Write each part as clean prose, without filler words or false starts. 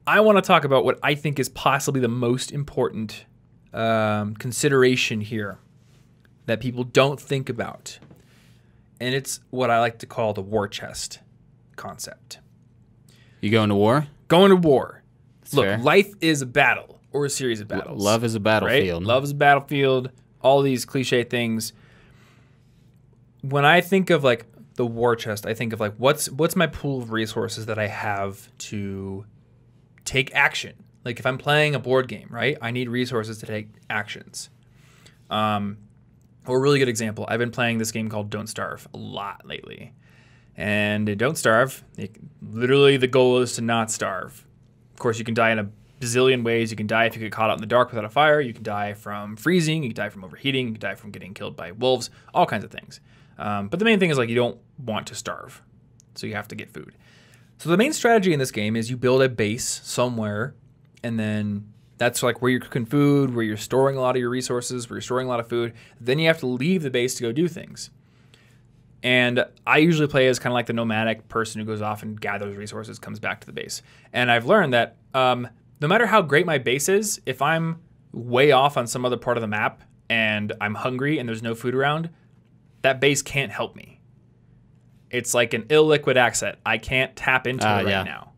I want to talk about what I think is possibly the most important consideration here that people don't think about. And it's what I like to call the war chest concept. You going to war? Going to war. Look, fair. life is a battle or a series of battles. Love is a battlefield. Right? Love is a battlefield. All these cliche things. When I think of like the war chest, I think of like what's my pool of resources that I have to take action. Like if I'm playing a board game, right? I need resources to take actions. Or a really good example, I've been playing this game called Don't Starve a lot lately. And in Don't Starve, literally the goal is to not starve. Of course, you can die in a bazillion ways. You can die if you get caught out in the dark without a fire. You can die from freezing. You can die from overheating. You can die from getting killed by wolves. All kinds of things. But the main thing is like you don't want to starve. So you have to get food. So the main strategy in this game is you build a base somewhere, and then that's like where you're cooking food, where you're storing a lot of your resources, where you're storing a lot of food. Then you have to leave the base to go do things. And I usually play as kind of like the nomadic person who goes off and gathers resources, comes back to the base. And I've learned that no matter how great my base is, if I'm way off on some other part of the map and I'm hungry and there's no food around, that base can't help me. It's like an illiquid asset. I can't tap into it right now.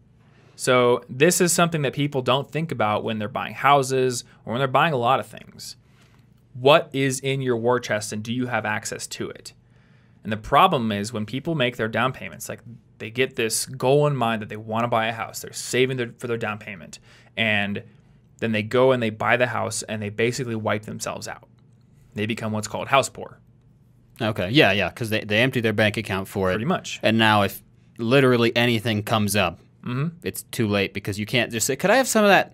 So this is something that people don't think about when they're buying houses or when they're buying a lot of things. What is in your war chest and do you have access to it? And the problem is when people make their down payments, like they get this goal in mind that they want to buy a house. They're saving for their down payment. And then they go and they buy the house and they basically wipe themselves out. They become what's called house poor. Okay, yeah, because they empty their bank account for it. Pretty much. And now if literally anything comes up, it's too late because you can't just say, could I have some of that?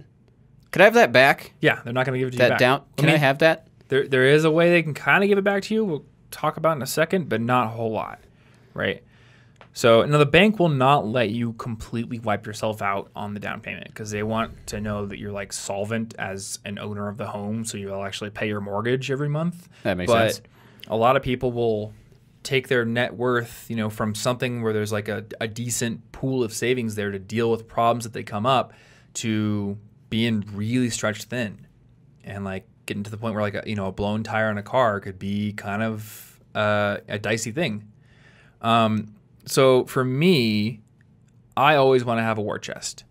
Could I have that back? Yeah, they're not going to give it to you back. Can I have that? There is a way they can kind of give it back to you. We'll talk about in a second, but not a whole lot, right? So now the bank will not let you completely wipe yourself out on the down payment because they want to know that you're like solvent as an owner of the home, so you'll actually pay your mortgage every month. That makes sense. But a lot of people will take their net worth, from something where there's like a decent pool of savings there to deal with problems that they come up, to being really stretched thin and like getting to the point where like a blown tire on a car could be kind of a dicey thing. So for me, I always want to have a war chest.